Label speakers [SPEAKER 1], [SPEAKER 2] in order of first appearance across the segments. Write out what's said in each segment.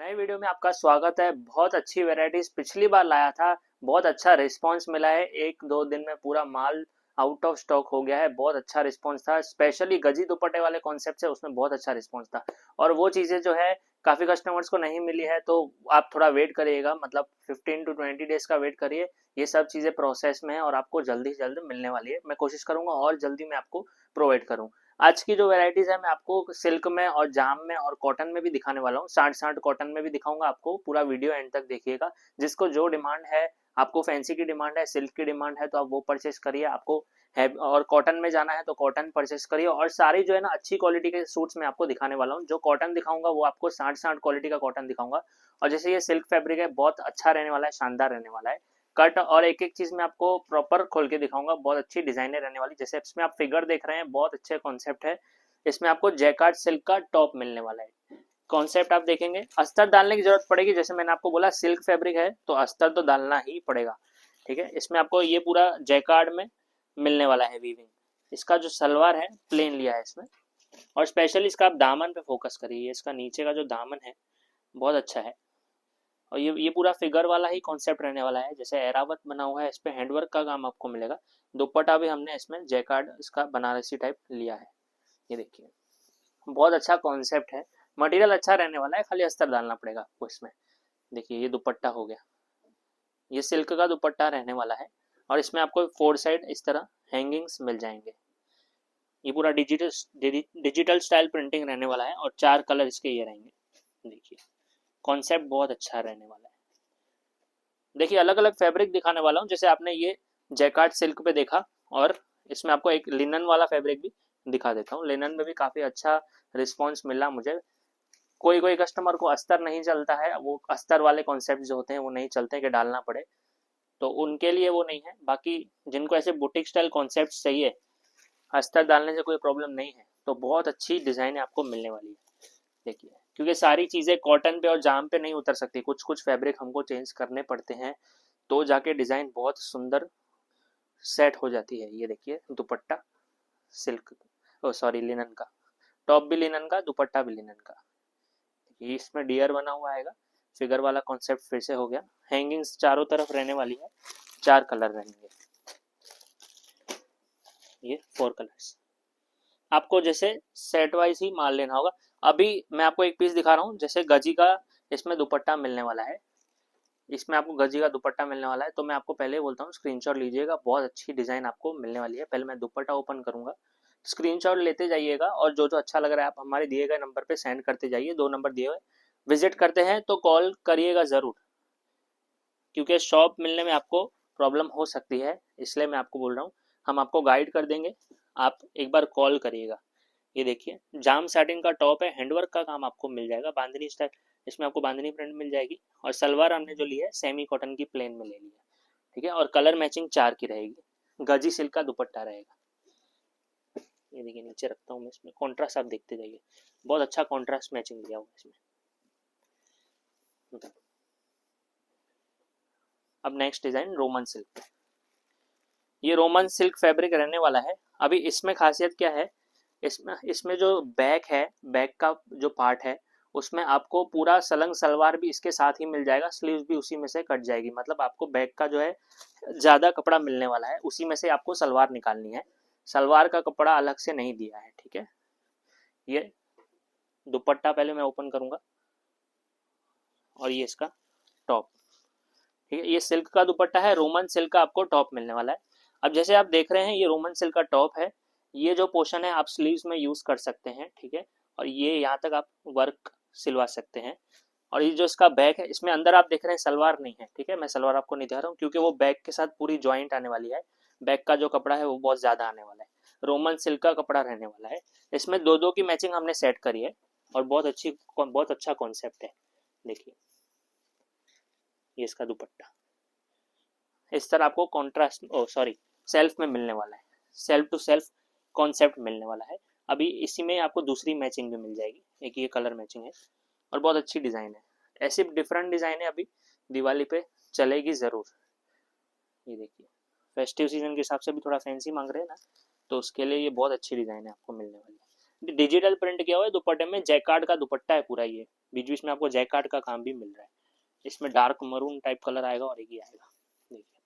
[SPEAKER 1] नए वीडियो में आपका स्वागत है। बहुत अच्छी वैरायटीज पिछली बार लाया था, बहुत अच्छा रिस्पांस मिला है। एक दो दिन में पूरा माल आउट ऑफ स्टॉक हो गया है। बहुत अच्छा रिस्पांस था, स्पेशली गजी दुपट्टे वाले कॉन्सेप्ट से उसमें बहुत अच्छा रिस्पांस था। और वो चीजें जो है काफी कस्टमर्स को नहीं मिली है, तो आप थोड़ा वेट करिएगा, मतलब 15 to 20 डेज का वेट करिए। ये सब चीजें प्रोसेस में है और आपको जल्दी से जल्दी मिलने वाली है। मैं कोशिश करूंगा और जल्दी मैं आपको प्रोवाइड करूँ। आज की जो वैरायटीज है मैं आपको सिल्क में और जाम में और कॉटन में भी दिखाने वाला हूँ। साठ साठ कॉटन में भी दिखाऊंगा आपको। पूरा वीडियो एंड तक देखिएगा। जिसको जो डिमांड है, आपको फैंसी की डिमांड है, सिल्क की डिमांड है, तो आप वो परचेस करिए। आपको है और कॉटन में जाना है तो कॉटन परचेस करिए। और सारी जो है ना अच्छी क्वालिटी के सूट्स मैं आपको दिखाने वाला हूँ। जो कॉटन दिखाऊंगा वो आपको साठ साठ क्वालिटी का कॉटन दिखाऊंगा। और जैसे ये सिल्क फैब्रिक है, बहुत अच्छा रहने वाला है, शानदार रहने वाला है। कट और एक एक चीज मैं आपको प्रॉपर खोल के दिखाऊंगा। बहुत अच्छी डिजाइनर रहने वाली, जैसे इसमें आप फिगर देख रहे हैं, बहुत अच्छे कॉन्सेप्ट है। इसमें आपको जैकार्ड सिल्क का टॉप मिलने वाला है। कॉन्सेप्ट आप देखेंगे, अस्तर डालने की जरूरत पड़ेगी। जैसे मैंने आपको बोला सिल्क फैब्रिक है तो अस्तर तो डालना ही पड़ेगा। ठीक है, इसमें आपको ये पूरा जैकार्ड में मिलने वाला है वीविंग। इसका जो सलवार है प्लेन लिया है इसमें। और स्पेशली इसका आप दामन पे फोकस करिए। इसका नीचे का जो दामन है बहुत अच्छा है। और ये पूरा फिगर वाला ही कॉन्सेप्ट रहने वाला है। जैसे एरावत बना हुआ है, इस पे हैंडवर्क का काम आपको मिलेगा। दुपट्टा भी हमने इसमें जैकार्ड इसका बनारसी टाइप लिया है। ये देखिए, बहुत अच्छा कॉन्सेप्ट है। मटेरियल अच्छा रहने वाला है, खाली अस्तर डालना पड़ेगा आपको इसमें। देखिए ये दुपट्टा हो गया, ये सिल्क का दुपट्टा रहने वाला है। और इसमें आपको फोर साइड इस तरह हैंगिंग्स मिल जाएंगे। ये पूरा डिजिटल स्टाइल प्रिंटिंग रहने वाला है और चार कलर इसके ये रहेंगे। देखिए कॉन्सेप्ट बहुत अच्छा रहने वाला है। देखिए अलग अलग फैब्रिक दिखाने वाला हूँ। जैसे आपने ये जैकार्ड सिल्क पे देखा, और इसमें आपको एक लिनन वाला फैब्रिक भी दिखा देता हूँ। लिनन में भी काफी अच्छा रिस्पॉन्स मिला मुझे। कोई कोई कस्टमर को अस्तर नहीं चलता है, वो अस्तर वाले कॉन्सेप्ट जो होते हैं वो नहीं चलते कि डालना पड़े, तो उनके लिए वो नहीं है। बाकी जिनको ऐसे बुटीक स्टाइल कॉन्सेप्ट चाहिए, अस्तर डालने से कोई प्रॉब्लम नहीं है, तो बहुत अच्छी डिजाइन आपको मिलने वाली है। देखिए, क्योंकि सारी चीजें कॉटन पे और जाम पे नहीं उतर सकती, कुछ कुछ फैब्रिक हमको चेंज करने पड़ते हैं, तो जाके डिजाइन बहुत सुंदर सेट हो जाती है। ये देखिए दुपट्टा सिल्क, ओ सॉरी लिनन का, टॉप भी लिनन का, दुपट्टा भी लिनन का। ये इसमें डियर बना हुआ आएगा। फिगर वाला कॉन्सेप्ट फिर से हो गया। हैंगिंग्स चारों तरफ रहने वाली है, चार कलर रहेंगे। ये फोर कलर्स आपको जैसे सेट वाइज ही माल लेना होगा। अभी मैं आपको एक पीस दिखा रहा हूँ, जैसे गजी का इसमें दुपट्टा मिलने वाला है। इसमें आपको गजी का दुपट्टा मिलने वाला है, तो मैं आपको पहले बोलता हूँ स्क्रीनशॉट लीजिएगा। बहुत अच्छी डिजाइन आपको मिलने वाली है। पहले मैं दुपट्टा ओपन करूंगा, स्क्रीनशॉट लेते जाइएगा और जो जो अच्छा लग रहा है आप हमारे दिए गए नंबर पे सेंड करते जाइए। दो नंबर दिए हुए, विजिट करते हैं तो कॉल करिएगा जरूर, क्योंकि शॉप मिलने में आपको प्रॉब्लम हो सकती है, इसलिए मैं आपको बोल रहा हूँ। हम आपको गाइड कर देंगे, आप एक बार कॉल करिएगा। ये देखिए जाम सैटिन का टॉप है, हैंडवर्क का काम आपको मिल जाएगा, बांधनी स्टाइल। इसमें आपको बांधनी प्रिंट मिल जाएगी। और सलवार हमने जो ली है सेमी कॉटन की प्लेन में ले ली है। ठीक है, और कलर मैचिंग चार की रहेगी। गजी सिल्क का दुपट्टा रहेगा। ये देखिए नीचे रखता हूँ मैं, इसमें कॉन्ट्रास्ट आप देखते जाइए, बहुत अच्छा कॉन्ट्रास्ट मैचिंग दिया हुआ इसमें। अब नेक्स्ट डिजाइन रोमन सिल्क। ये रोमन सिल्क फैब्रिक रहने वाला है। अभी इसमें खासियत क्या है, इसमें जो बैक है, बैक का जो पार्ट है, उसमें आपको पूरा सलंग सलवार भी इसके साथ ही मिल जाएगा। स्लीव्स भी उसी में से कट जाएगी, मतलब आपको बैक का जो है ज्यादा कपड़ा मिलने वाला है, उसी में से आपको सलवार निकालनी है। सलवार का कपड़ा अलग से नहीं दिया है। ठीक है, ये दुपट्टा पहले मैं ओपन करूंगा, और ये इसका टॉप। ठीक है, ये सिल्क का दुपट्टा है, रोमन सिल्क का आपको टॉप मिलने वाला है। अब जैसे आप देख रहे हैं ये रोमन सिल्क का टॉप है। ये जो पोर्शन है आप स्लीव्स में यूज कर सकते हैं। ठीक है, और ये यहाँ तक आप वर्क सिलवा सकते हैं। और ये जो इसका बैक है, इसमें अंदर आप देख रहे हैं सलवार नहीं है। ठीक है, मैं सलवार आपको नहीं दिखा रहा हूँ, क्योंकि वो बैक के साथ पूरी ज्वाइंट आने वाली है। बैक का जो कपड़ा है वो बहुत ज्यादा आने वाला है। रोमन सिल्क का कपड़ा रहने वाला है। इसमें दो दो की मैचिंग हमने सेट करी है, और बहुत अच्छा कॉन्सेप्ट है। देखिए ये इसका दुपट्टा इस तरह आपको कॉन्ट्रास्ट, ओ सॉरी, सेल्फ में मिलने वाला है। सेल्फ टू सेल्फ कॉन्सेप्ट मिलने वाला है। अभी इसी में आपको दूसरी मैचिंग भी मिल जाएगी, एक ये कलर मैचिंग है, और बहुत अच्छी डिजाइन है। ऐसी डिफरेंट डिजाइन है, अभी दिवाली पे चलेगी जरूर। ये देखिए फेस्टिव सीजन के हिसाब से भी थोड़ा फैंसी मांग रहे हैं ना, तो उसके लिए ये बहुत अच्छी डिजाइन है आपको मिलने वाली है। डिजिटल प्रिंट किया हुआ है दुपट्टे में, जैकार्ड का दुपट्टा है पूरा, ये बीच बीच में आपको जैकार्ड का काम भी मिल रहा है। इसमें डार्क मरून टाइप कलर आएगा और एक ही आएगा। देखिए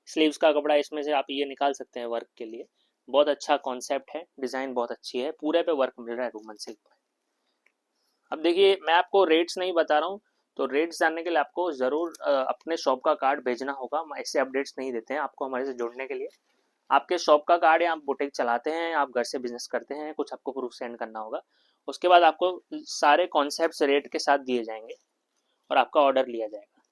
[SPEAKER 1] स्लीव्स का कपड़ा इसमें से आप ये निकाल सकते हैं वर्क के लिए। बहुत अच्छा कॉन्सेप्ट है, डिजाइन बहुत अच्छी है, पूरे पे वर्क मिल रहा है रोमन सिल्क में। अब देखिए मैं आपको रेट्स नहीं बता रहा हूँ, तो रेट्स जानने के लिए आपको ज़रूर अपने शॉप का कार्ड भेजना होगा। हम ऐसे अपडेट्स नहीं देते हैं आपको हमारे से जुड़ने के लिए। आपके शॉप का कार्ड या आप बुटीक चलाते हैं, आप घर से बिजनेस करते हैं, कुछ आपको प्रूफ सेंड करना होगा, उसके बाद आपको सारे कॉन्सेप्ट रेट के साथ दिए जाएंगे और आपका ऑर्डर लिया जाएगा।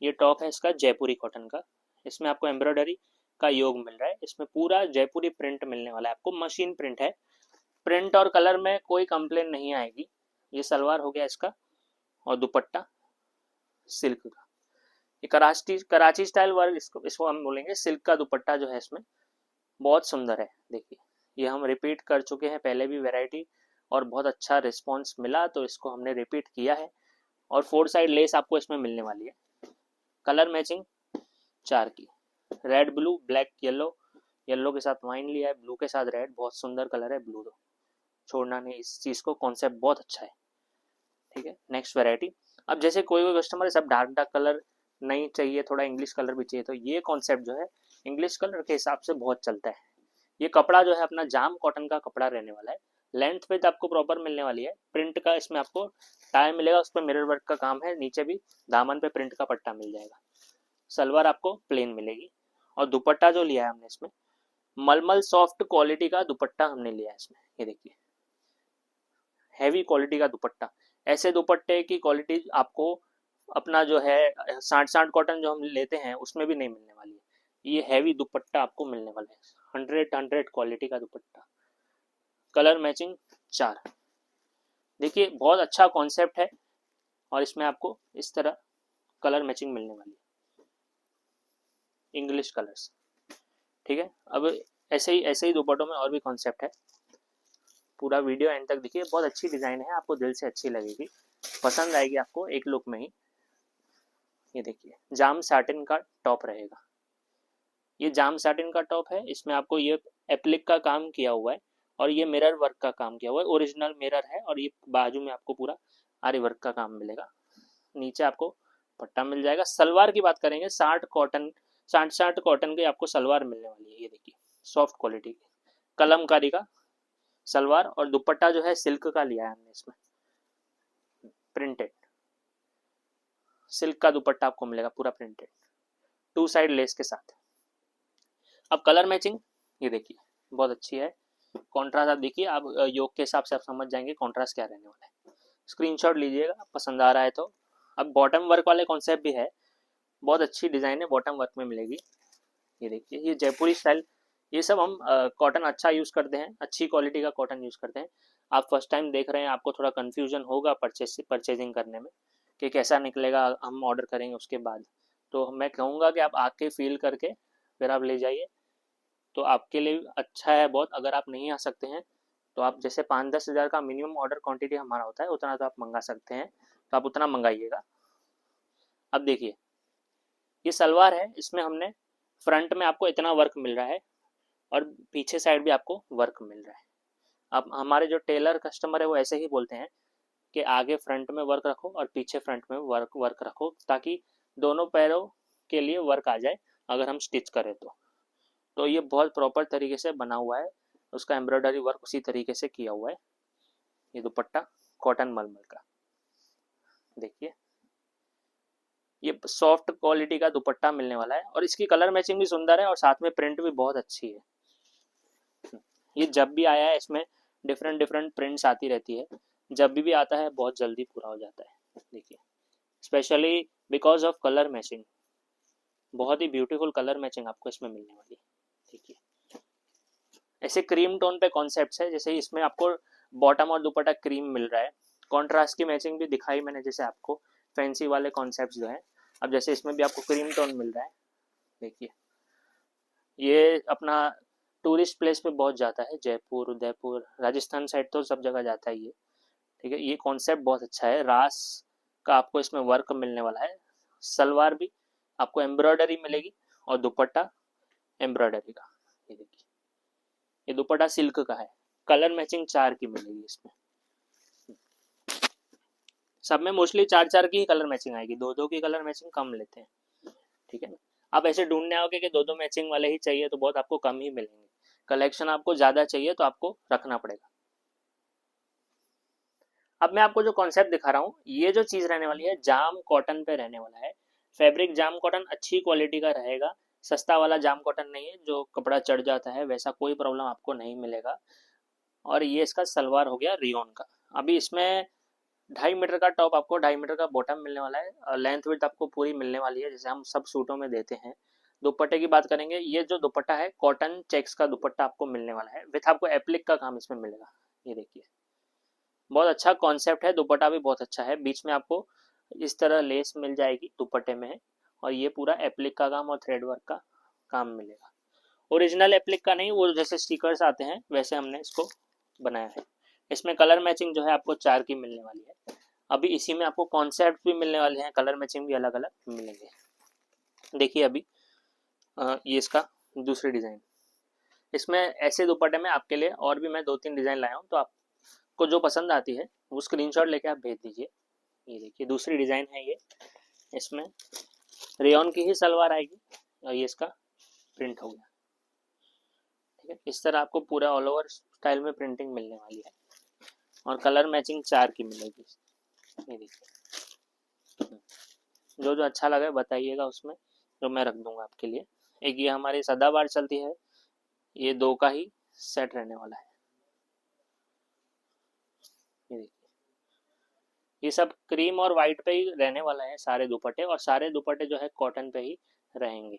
[SPEAKER 1] ये टॉप है इसका जयपुरी कॉटन का, इसमें आपको एम्ब्रॉयडरी का योग मिल रहा है, इसमें पूरा जयपुरी प्रिंट मिलने वाला है आपको, मशीन प्रिंट है। प्रिंट और कलर में कोई कंप्लेन नहीं आएगी। ये सलवार हो गया इसका, और दुपट्टा सिल्क का, ये कराची स्टाइल वर्क इसको हम बोलेंगे। सिल्क का दुपट्टा जो है इसमें बहुत सुंदर है। देखिए ये हम रिपीट कर चुके हैं पहले भी वैरायटी, और बहुत अच्छा रिस्पॉन्स मिला तो इसको हमने रिपीट किया है। और 4 साइड लेस आपको इसमें मिलने वाली है। कलर मैचिंग 4 की, red blue black yellow, yellow के साथ वाइन लिया है, ब्लू के साथ रेड, बहुत सुंदर कलर है ब्लू, तो छोड़ना नहीं इस चीज़ को, कॉन्सेप्ट बहुत अच्छा है। ठीक है, नेक्स्ट वैरायटी। अब जैसे कोई कोई कस्टमर है सब डार्क डार्क कलर नहीं चाहिए, थोड़ा इंग्लिश कलर भी चाहिए, तो ये कॉन्सेप्ट जो है इंग्लिश कलर के हिसाब से बहुत चलता है। ये कपड़ा जो है अपना जाम कॉटन का कपड़ा रहने वाला है, लेंथ विड्थ आपको प्रॉपर मिलने वाली है। प्रिंट का इसमें आपको टाई मिलेगा, उस पर मिरर वर्क का काम है, नीचे भी दामन पे प्रिंट का पट्टा मिल जाएगा। सलवार आपको प्लेन मिलेगी, और दुपट्टा जो लिया है हमने इसमें मलमल सॉफ्ट क्वालिटी का दुपट्टा हमने लिया है इसमें। ये देखिए हैवी क्वालिटी का दुपट्टा, ऐसे दुपट्टे की क्वालिटी आपको अपना जो है 60 कॉटन जो हम लेते हैं उसमें भी नहीं मिलने वाली है। ये हैवी दुपट्टा आपको मिलने वाला है, 100 क्वालिटी का दुपट्टा। Colour matching 4। देखिए बहुत अच्छा कॉन्सेप्ट है, और इसमें आपको इस तरह कलर मैचिंग मिलने वाली है, इंग्लिश कलर्स। ठीक है, अब ऐसे ही दुपट्टों में और भी कॉन्सेप्ट है। पूरा वीडियो एंड तक देखिए, बहुत अच्छी डिज़ाइन है, आपको दिल से अच्छी लगेगी, पसंद आएगी आपको एक लुक में ही। ये देखिए जाम साटिन का टॉप रहेगा, ये जाम साटिन का टॉप है, इसमें आपको ये एप्लिक का काम किया हुआ है, और ये मिरर वर्क का काम किया हुआ है, ओरिजिनल मिरर है, और ये बाजू में आपको पूरा आरी वर्क का काम मिलेगा। नीचे आपको पट्टा मिल जाएगा। सलवार की बात करेंगे 60 कॉटन की आपको सलवार मिलने वाली है। ये देखिए सॉफ्ट क्वालिटी की कलमकारी का सलवार, और दुपट्टा जो है सिल्क का लिया है हमने इसमें, प्रिंटेड सिल्क का दुपट्टा आपको मिलेगा पूरा प्रिंटेड, 2 साइड लेस के साथ। अब कलर मैचिंग ये देखिए बहुत अच्छी है। कॉन्ट्रास्ट आप देखिए, आप योग के हिसाब से आप समझ जाएंगे कॉन्ट्रास्ट क्या रहने वाला है। स्क्रीनशॉट लीजिएगा पसंद आ रहा है तो। अब बॉटम वर्क वाले कॉन्सेप्ट भी है, बहुत अच्छी डिज़ाइन है, बॉटम वर्क में मिलेगी। ये देखिए ये जयपुरी स्टाइल, ये सब हम कॉटन अच्छा यूज़ करते हैं, अच्छी क्वालिटी का कॉटन यूज़ करते हैं। आप फर्स्ट टाइम देख रहे हैं, आपको थोड़ा कन्फ्यूजन होगा परचेजिंग करने में कि कैसा निकलेगा, हम ऑर्डर करेंगे उसके बाद। तो मैं कहूँगा कि आप आके फील करके फिर आप ले जाइए, तो आपके लिए अच्छा है बहुत। अगर आप नहीं आ सकते हैं तो आप जैसे 5-10 हज़ार का मिनिमम ऑर्डर क्वांटिटी हमारा होता है, उतना तो आप मंगा सकते हैं, तो आप उतना मंगाइएगा। अब देखिए ये सलवार है, इसमें हमने फ्रंट में आपको इतना वर्क मिल रहा है, और पीछे साइड भी आपको वर्क मिल रहा है। अब हमारे जो टेलर कस्टमर है वो ऐसे ही बोलते हैं कि आगे फ्रंट में वर्क रखो और पीछे फ्रंट में वर्क रखो, ताकि दोनों पैरों के लिए वर्क आ जाए अगर हम स्टिच करें तो ये बहुत प्रॉपर तरीके से बना हुआ है, उसका एम्ब्रॉयडरी वर्क उसी तरीके से किया हुआ है। ये दुपट्टा कॉटन मलमल का, देखिए ये सॉफ्ट क्वालिटी का दुपट्टा मिलने वाला है, और इसकी कलर मैचिंग भी सुंदर है, और साथ में प्रिंट भी बहुत अच्छी है। ये जब भी आया है इसमें डिफरेंट डिफरेंट प्रिंट्स आती रहती है, जब भी आता है बहुत जल्दी पूरा हो जाता है। देखिए specially because of colour matching, बहुत ही ब्यूटीफुल कलर मैचिंग आपको इसमें मिलने वाली है। देखिए ऐसे क्रीम टोन पे कॉन्सेप्ट है, जैसे इसमें आपको बॉटम और दुपट्टा क्रीम मिल रहा है, कॉन्ट्रास्ट की मैचिंग भी दिखाई मैंने जैसे आपको, फैंसी वाले कॉन्सेप्ट जो है। अब जैसे इसमें भी आपको क्रीम टोन मिल रहा है, देखिए ये अपना टूरिस्ट प्लेस पे बहुत जाता है, जयपुर उदयपुर राजस्थान साइड तो सब जगह जाता है ये। ठीक है, ये कॉन्सेप्ट बहुत अच्छा है, रास का आपको इसमें वर्क मिलने वाला है। सलवार भी आपको एम्ब्रॉयडरी मिलेगी, और दुपट्टा एम्ब्रॉयडरी का। ये देखिए ये दुपट्टा सिल्क का है, कलर मैचिंग 4 की मिलेगी इसमें। सब में मोस्टली 4-4 की कलर मैचिंग आएगी, 2-2 की कलर मैचिंग कम लेते हैं, ठीक है ना। आप ऐसे ढूंढने आओगे कि 2-2 मैचिंग वाले ही चाहिए तो बहुत आपको कम ही मिलेंगे। कलेक्शन आपको ज़्यादा चाहिए तो आपको रखना पड़ेगा। अब मैं आपको जो कॉन्सेप्ट दिखा रहा हूँ, ये जो चीज़ रहने वाली है जाम कॉटन पे रहने वाला है। फैब्रिक जाम कॉटन अच्छी क्वालिटी का रहेगा, सस्ता वाला जाम कॉटन नहीं है जो कपड़ा चढ़ जाता है, वैसा कोई प्रॉब्लम आपको नहीं मिलेगा। और ये इसका सलवार हो गया रियोन का। अभी इसमें 2.5 मीटर का टॉप, आपको 2.5 मीटर का बॉटम मिलने वाला है, लेंथ विड्थ आपको पूरी मिलने वाली है जैसे हम सब सूटों में देते हैं। दुपट्टे की बात करेंगे, ये जो दुपट्टा है कॉटन चेक्स का दुपट्टा आपको मिलने वाला है, विथ आपको एप्लिक का काम इसमें मिलेगा। ये देखिए बहुत अच्छा कॉन्सेप्ट है, दुपट्टा भी बहुत अच्छा है, बीच में आपको इस तरह लेस मिल जाएगी दुपट्टे में, और ये पूरा एप्लिक का काम और थ्रेड वर्क का काम मिलेगा। ओरिजिनल एप्लिक का नहीं, वो जैसे स्टिकर्स आते हैं वैसे हमने इसको बनाया है। इसमें कलर मैचिंग जो है आपको 4 की मिलने वाली है। अभी इसी में आपको कॉन्सेप्ट भी मिलने वाले हैं, कलर मैचिंग भी अलग अलग मिलेंगे। देखिए अभी ये इसका दूसरी डिज़ाइन, इसमें ऐसे दुपट्टे में आपके लिए और भी मैं 2-3 डिज़ाइन लाया हूँ, तो आपको जो पसंद आती है वो स्क्रीनशॉट लेके आप भेज दीजिए। ये देखिए दूसरी डिज़ाइन है ये, इसमें रेयॉन की ही सलवार आएगी और ये इसका प्रिंट हो गया, ठीक है। इस तरह आपको पूरा ऑल ओवर स्टाइल में प्रिंटिंग मिलने वाली है, और कलर मैचिंग 4 की मिलेगी। ये देखिए जो जो अच्छा लगे बताइएगा, उसमें जो मैं रख दूंगा आपके लिए। एक ये हमारी सदाबहार चलती है, ये 2 का ही सेट रहने वाला है। ये देखिए ये सब क्रीम और वाइट पे ही रहने वाला है सारे दुपट्टे, और सारे दुपट्टे जो है कॉटन पे ही रहेंगे।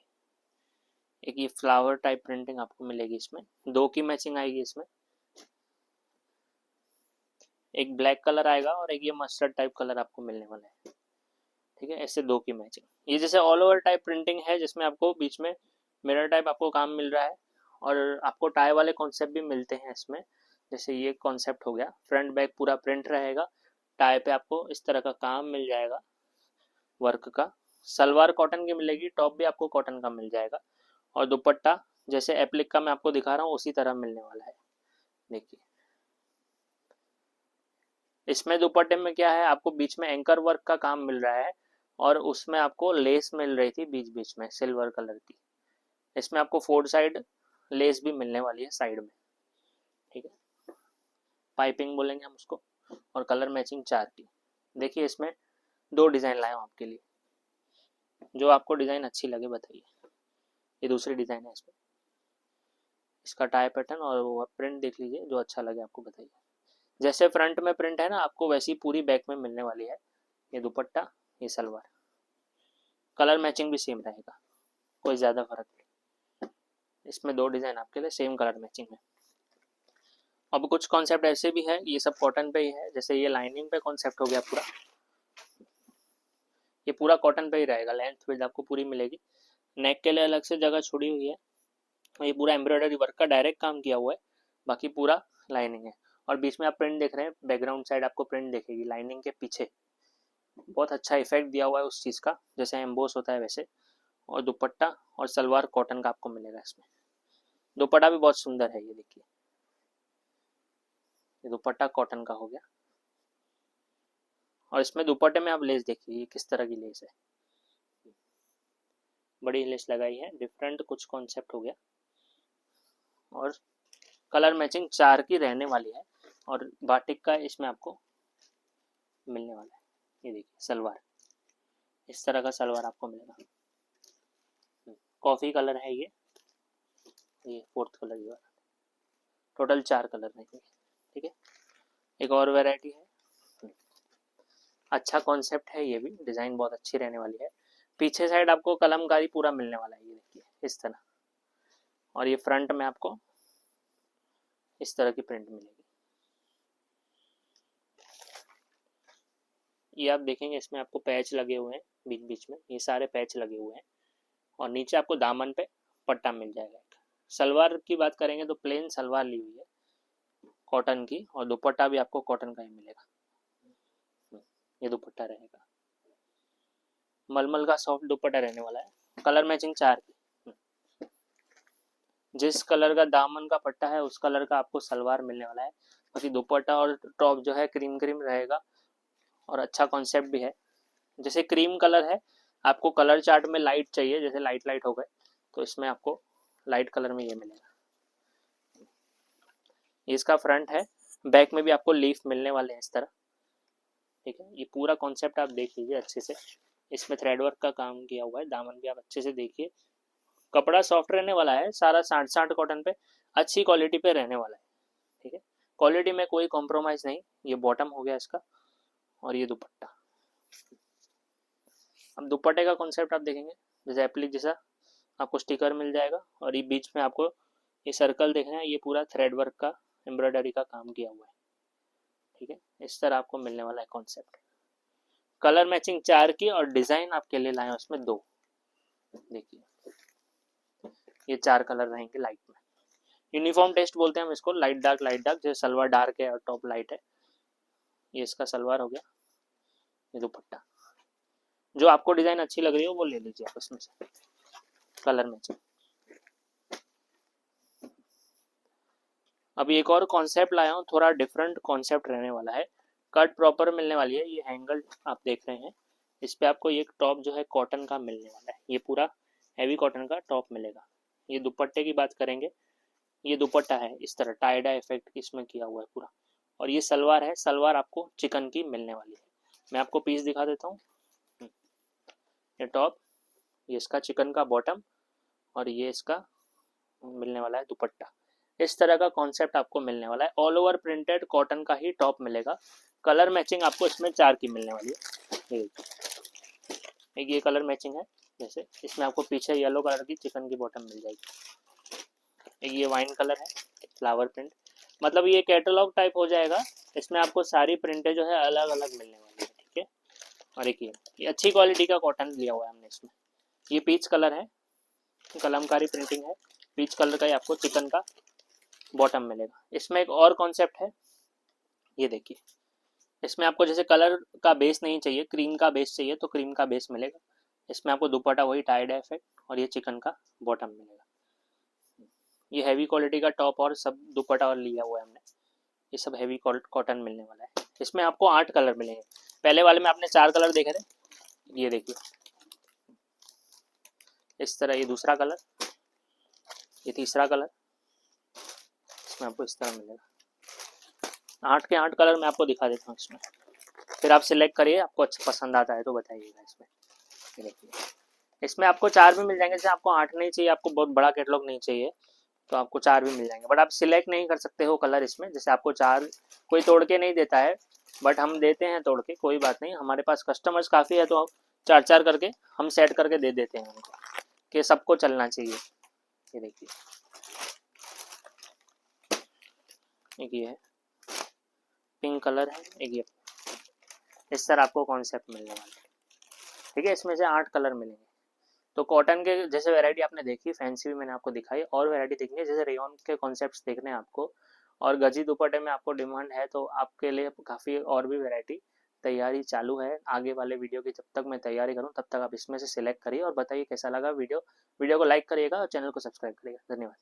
[SPEAKER 1] एक ये फ्लावर टाइप प्रिंटिंग आपको मिलेगी, इसमें 2 की मैचिंग आएगी इसमें, एक ब्लैक कलर आएगा और एक ये मस्टर्ड टाइप कलर आपको मिलने वाला है, ठीक है। ऐसे 2 की मैचिंग, ये जैसे ऑल ओवर टाइप प्रिंटिंग है जिसमें आपको बीच में मिरर टाइप आपको काम मिल रहा है, और आपको टाई वाले कॉन्सेप्ट भी मिलते हैं इसमें। जैसे ये कॉन्सेप्ट हो गया, फ्रंट बैक पूरा प्रिंट रहेगा, टाई पे आपको इस तरह का काम मिल जाएगा वर्क का। सलवार कॉटन की मिलेगी, टॉप भी आपको कॉटन का मिल जाएगा, और दुपट्टा जैसे एप्लिक का मैं आपको दिखा रहा हूँ उसी तरह मिलने वाला है। देखिए इसमें दुपट्टे में क्या है, आपको बीच में एंकर वर्क का काम मिल रहा है, और उसमें आपको लेस मिल रही थी बीच बीच में सिल्वर कलर की। इसमें आपको 4 साइड लेस भी मिलने वाली है साइड में, ठीक है। पाइपिंग बोलेंगे हम उसको, और कलर मैचिंग 4 की। देखिए इसमें 2 डिज़ाइन लाया हूँ आपके लिए, जो आपको डिज़ाइन अच्छी लगे बताइए। ये दूसरी डिज़ाइन है इसमें, इसका टाई पैटर्न और वो प्रिंट देख लीजिए, जो अच्छा लगे आपको बताइए। जैसे फ्रंट में प्रिंट है ना, आपको वैसी पूरी बैक में मिलने वाली है। ये दुपट्टा, ये सलवार, कलर मैचिंग भी सेम रहेगा, कोई ज़्यादा फर्क नहीं। इसमें 2 डिज़ाइन आपके लिए सेम कलर मैचिंग है। अब कुछ कॉन्सेप्ट ऐसे भी है, ये सब कॉटन पे ही है, जैसे ये लाइनिंग पे कॉन्सेप्ट हो गया पूरा, ये पूरा कॉटन पे ही रहेगा, लेंथ विड्थ आपको पूरी मिलेगी। नेक के लिए अलग से जगह छोड़ी हुई है, और ये पूरा एम्ब्रॉयडरी वर्क का डायरेक्ट काम किया हुआ है, बाकी पूरा लाइनिंग है। और बीच में आप प्रिंट देख रहे हैं, बैकग्राउंड साइड आपको प्रिंट दिखेगी लाइनिंग के पीछे, बहुत अच्छा इफेक्ट दिया हुआ है उस चीज़ का, जैसे एम्बोस होता है वैसे। और दुपट्टा और सलवार कॉटन का आपको मिलेगा इसमें, दुपट्टा भी बहुत सुंदर है। ये देखिए ये दुपट्टा कॉटन का हो गया, और इसमें दुपट्टे में आप लेस देखिए किस तरह की लेस है, बड़ी लेस लगाई है, डिफरेंट कुछ कॉन्सेप्ट हो गया। और कलर मैचिंग 4 की रहने वाली है, और बाटिक का इसमें आपको मिलने वाला है। ये देखिए सलवार, इस तरह का सलवार आपको मिलेगा, कॉफ़ी कलर है ये 4th कलर ये वाला, टोटल 4 कलर रहेंगे, ठीक है। एक और वैरायटी है, अच्छा कॉन्सेप्ट है, ये भी डिज़ाइन बहुत अच्छी रहने वाली है। पीछे साइड आपको कलमकारी पूरा मिलने वाला है, ये देखिए इस तरह, और ये फ्रंट में आपको इस तरह की प्रिंट मिलेगी। ये आप देखेंगे इसमें आपको पैच लगे हुए हैं बीच बीच में, ये सारे पैच लगे हुए हैं, और नीचे आपको दामन पे पट्टा मिल जाएगा। सलवार की बात करेंगे तो प्लेन सलवार ली हुई है कॉटन की, और दुपट्टा भी आपको कॉटन का ही मिलेगा। ये दुपट्टा रहेगा, मलमल का सॉफ्ट दुपट्टा रहने वाला है, कलर मैचिंग 4 की। जिस कलर का दामन का पट्टा है उस कलर का आपको सलवार मिलने वाला है। बाकी दुपट्टा और टॉप जो है क्रीम क्रीम रहेगा और अच्छा कॉन्सेप्ट भी है। जैसे क्रीम कलर है, आपको कलर चार्ट में लाइट चाहिए, जैसे लाइट लाइट हो गए तो इसमें आपको लाइट कलर में ये मिलेगा। ये इसका फ्रंट है, बैक में भी आपको लीफ मिलने वाले हैं इस तरह। ठीक है, ये पूरा कॉन्सेप्ट आप देख लीजिए अच्छे से। इसमें थ्रेड वर्क का काम किया हुआ है, दामन भी आप अच्छे से देखिए। कपड़ा सॉफ्ट रहने वाला है, सारा 60 कॉटन पे अच्छी क्वालिटी पे रहने वाला है। ठीक है, क्वालिटी में कोई कॉम्प्रोमाइज नहीं। ये बॉटम हो गया इसका और ये दुपट्टा। अब दुपट्टे का कॉन्सेप्ट आप देखेंगे, जैसे एप्लिक जैसा आपको स्टिकर मिल जाएगा और ये बीच में आपको ये सर्कल देखना है, ये पूरा थ्रेड वर्क का एम्ब्रॉयडरी का काम किया हुआ है। ठीक है, इस तरह आपको मिलने वाला है कॉन्सेप्ट। कलर मैचिंग 4 की और डिजाइन आपके लिए लाए उसमें 2। देखिए ये 4 कलर रहेंगे लाइट में। यूनिफॉर्म टेस्ट बोलते हैं हम इसको, लाइट डार्क जैसे सलवार डार्क है और टॉप लाइट है। ये इसका सलवार हो गया, ये दुपट्टा। जो आपको डिजाइन अच्छी लग रही हो वो ले लीजिए आप इसमें से कलर मैचिंग। अभी एक और कॉन्सेप्ट लाया हूँ, थोड़ा डिफरेंट कॉन्सेप्ट रहने वाला है। कट प्रॉपर मिलने वाली है, ये हैंगल आप देख रहे हैं। इस पे आपको ये टॉप जो है कॉटन का मिलने वाला है, ये पूरा हैवी कॉटन का टॉप मिलेगा। ये दुपट्टे की बात करेंगे, ये दुपट्टा है इस तरह टाई डाई इफेक्ट इसमें किया हुआ है पूरा। और ये सलवार है, सलवार आपको चिकन की मिलने वाली है। मैं आपको पीस दिखा देता हूँ। ये टॉप, ये इसका चिकन का बॉटम और ये इसका मिलने वाला है दुपट्टा। इस तरह का कॉन्सेप्ट आपको मिलने वाला है। ऑल ओवर प्रिंटेड कॉटन का ही टॉप मिलेगा। कलर मैचिंग आपको इसमें 4 की मिलने वाली है। एक ये कलर मैचिंग है, जैसे इसमें आपको पीछे येलो कलर की चिकन की बॉटम मिल जाएगी। एक ये वाइन कलर है, फ्लावर प्रिंट, मतलब ये कैटलॉग टाइप हो जाएगा। इसमें आपको सारी प्रिंटें जो है अलग अलग मिलने वाली है। ठीक है, और एक ये अच्छी क्वालिटी का कॉटन लिया हुआ है हमने इसमें। ये पीच कलर है, कलमकारी प्रिंटिंग है, पीच कलर का ही आपको चिकन का बॉटम मिलेगा। इसमें एक और कॉन्सेप्ट है, ये देखिए। इसमें आपको जैसे कलर का बेस नहीं चाहिए, क्रीम का बेस चाहिए तो क्रीम का बेस मिलेगा। इसमें आपको दुपट्टा वही टाइड इफेक्ट और ये चिकन का बॉटम मिलेगा। ये हैवी क्वालिटी का टॉप और सब दुपट्टा और लिया हुआ है हमने। ये सब हैवी कॉटन मिलने वाला है। इसमें आपको 8 कलर मिलेंगे। पहले वाले में आपने 4 कलर देखे थे, ये देखिए इस तरह। ये दूसरा कलर, ये तीसरा कलर, इसमें आपको इस तरह मिलेगा। 8 के 8 कलर मैं आपको दिखा देता हूँ इसमें, फिर आप सिलेक्ट करिए, आपको अच्छा पसंद आता है तो बताइएगा। इसमें देखिए, इसमें आपको 4 भी मिल जाएंगे। जैसे आपको 8 नहीं चाहिए, आपको बहुत बड़ा कैटलॉग नहीं चाहिए तो आपको 4 भी मिल जाएंगे, बट आप सिलेक्ट नहीं कर सकते हो कलर इसमें। जैसे आपको 4 कोई तोड़ के नहीं देता है, बट हम देते हैं तोड़ के, कोई बात नहीं। हमारे पास कस्टमर्स काफ़ी है तो 4 करके हम सेट करके दे देते हैं उनको कि सबको चलना चाहिए। ये देखिए, एक ये है पिंक कलर है, एक ये। इस तरह आपको कॉन्सेप्ट मिलने वाला है। ठीक है, इसमें से 8 कलर मिलेंगे। तो कॉटन के जैसे वैरायटी आपने देखी, फैंसी भी मैंने आपको दिखाई, और वैरायटी देखनी है जैसे रेयन के कॉन्सेप्ट्स देखने हैं आपको, और गजी दुपट्टे में आपको डिमांड है तो आपके लिए काफ़ी और भी वैरायटी तैयारी चालू है। आगे वाले वीडियो की जब तक मैं तैयारी करूं तब तक आप इसमें से सिलेक्ट करिए और बताइए कैसा लगा वीडियो। वीडियो को लाइक करिएगा और चैनल को सब्सक्राइब करिएगा। धन्यवाद।